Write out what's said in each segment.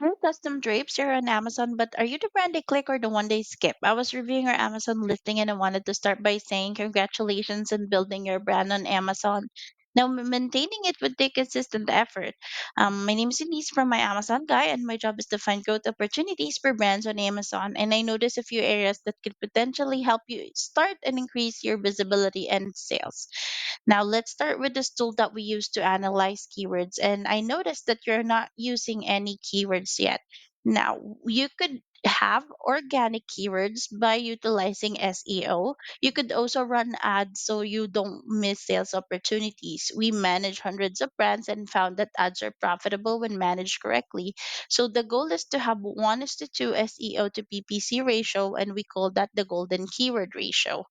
Hey, custom drapes, you're on Amazon, but are you the brand they click or the one they skip? I was reviewing our Amazon listing and I wanted to start by saying congratulations on building your brand on Amazon. Now, maintaining it would take consistent effort. My name is Denise from my Amazon guy, and my job is to find growth opportunities for brands on Amazon. And I noticed a few areas that could potentially help you start and increase your visibility and sales. Now, let's start with this tool that we use to analyze keywords. And I noticed that you're not using any keywords yet. Now, you could have organic keywords by utilizing SEO. You could also run ads so you don't miss sales opportunities. We manage hundreds of brands and found that ads are profitable when managed correctly. So the goal is to have 1 is to 2 SEO to PPC ratio, and we call that the golden keyword ratio.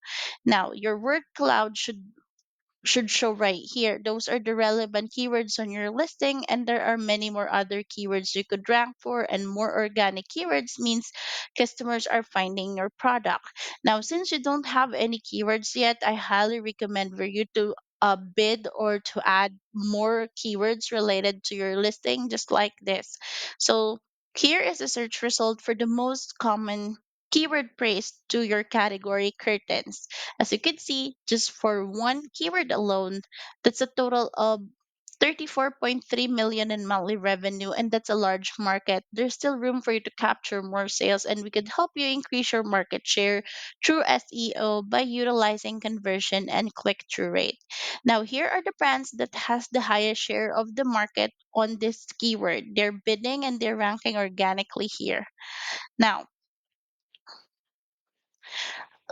Now, your word cloud should show right here. Those are the relevant keywords on your listing, and there are many more other keywords you could rank for. And more organic keywords means customers are finding your product. Now, since you don't have any keywords yet, I highly recommend for you to bid or to add more keywords related to your listing, just like this. So, here is a search result for the most common keyword praise to your category curtains. As you can see, just for one keyword alone, that's a total of 34.3 million in monthly revenue, and that's a large market. There's still room for you to capture more sales, and we could help you increase your market share through SEO by utilizing conversion and click-through rate. Now, here are the brands that has the highest share of the market on this keyword. They're bidding and they're ranking organically here. Now,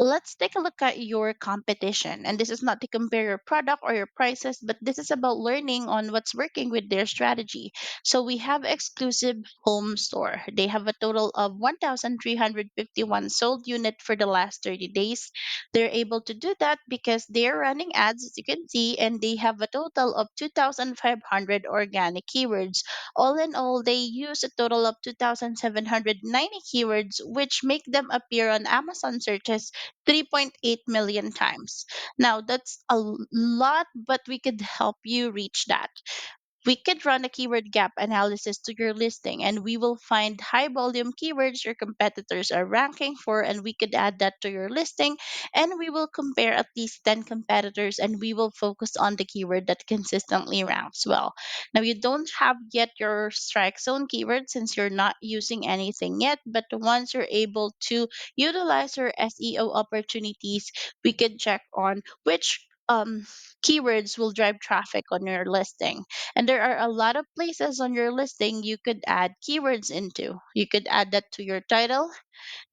let's take a look at your competition. And this is not to compare your product or your prices, but this is about learning on what's working with their strategy. So we have exclusive home store. They have a total of 1,351 sold unit for the last 30 days. They're able to do that because they're running ads, as you can see, and they have a total of 2,500 organic keywords. All in all, they use a total of 2,790 keywords, which make them appear on Amazon searches 3.8 million times. Now, that's a lot, but we could help you reach that. We could run a keyword gap analysis to your listing, and we will find high volume keywords your competitors are ranking for, and we could add that to your listing. And we will compare at least 10 competitors, and we will focus on the keyword that consistently ranks well. Now, you don't have yet your strike zone keyword since you're not using anything yet, but once you're able to utilize your SEO opportunities, we could check on which keywords will drive traffic on your listing. And there are a lot of places on your listing you could add keywords into. You could add that to your title,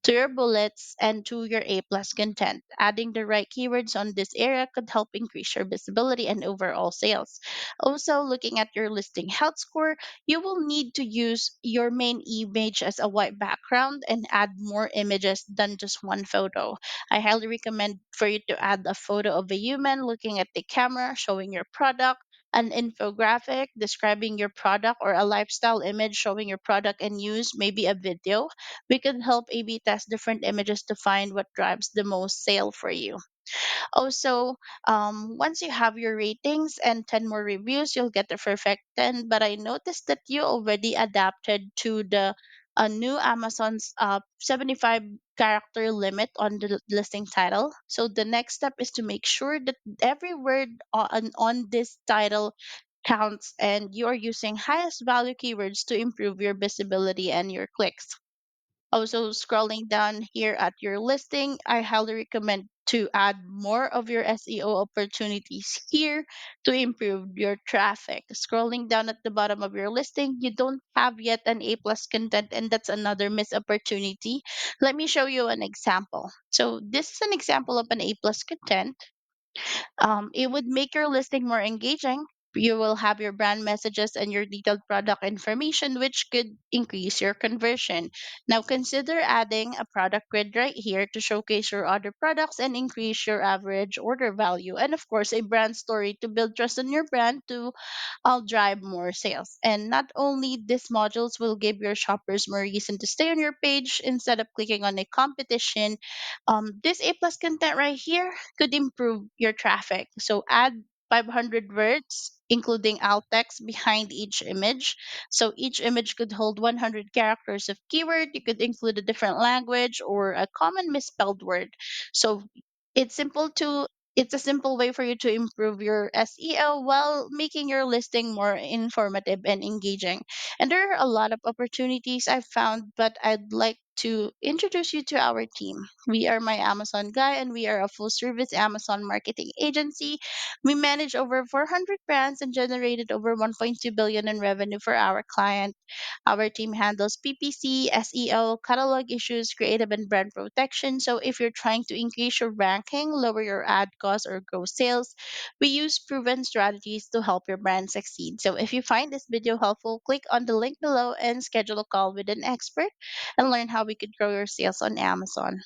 to your bullets, and to your A plus content. Adding the right keywords on this area could help increase your visibility and overall sales. Also, looking at your listing health score, you will need to use your main image as a white background and add more images than just one photo. I highly recommend for you to add a photo of a human looking at the camera showing your product, an infographic describing your product, or a lifestyle image showing your product and use, maybe a video. We can help A/B test different images to find what drives the most sale for you. Also, once you have your ratings and 10 more reviews, you'll get the perfect 10. But I noticed that you already adapted to the new Amazon's 75 character limit on the listing title. So the next step is to make sure that every word on this title counts and you are using highest value keywords to improve your visibility and your clicks. Also, scrolling down here at your listing, I highly recommend to add more of your SEO opportunities here to improve your traffic. Scrolling down at the bottom of your listing, you don't have yet an A plus content, and that's another missed opportunity. Let me show you an example. So, this is an example of an A plus content. It would make your listing more engaging. You will have your brand messages and your detailed product information, which could increase your conversion. Now, consider adding a product grid right here to showcase your other products and increase your average order value. And of course, a brand story to build trust in your brand to drive more sales. And not only these modules will give your shoppers more reason to stay on your page instead of clicking on a competition. This A plus content right here could improve your traffic. So add 500 words including alt text behind each image. So each image could hold 100 characters of keyword. You could include a different language or a common misspelled word. So it's simple to it's a simple way for you to improve your SEO while making your listing more informative and engaging. And there are a lot of opportunities I've found, but I'd like to introduce you to our team. We are My Amazon Guy, and we are a full service Amazon marketing agency. We manage over 400 brands and generated over 1.2 billion in revenue for our client. Our team handles PPC, SEO, catalog issues, creative and brand protection. So if you're trying to increase your ranking, lower your ad costs, or grow sales, we use proven strategies to help your brand succeed. So if you find this video helpful, click on the link below and schedule a call with an expert and learn how we could grow your sales on Amazon.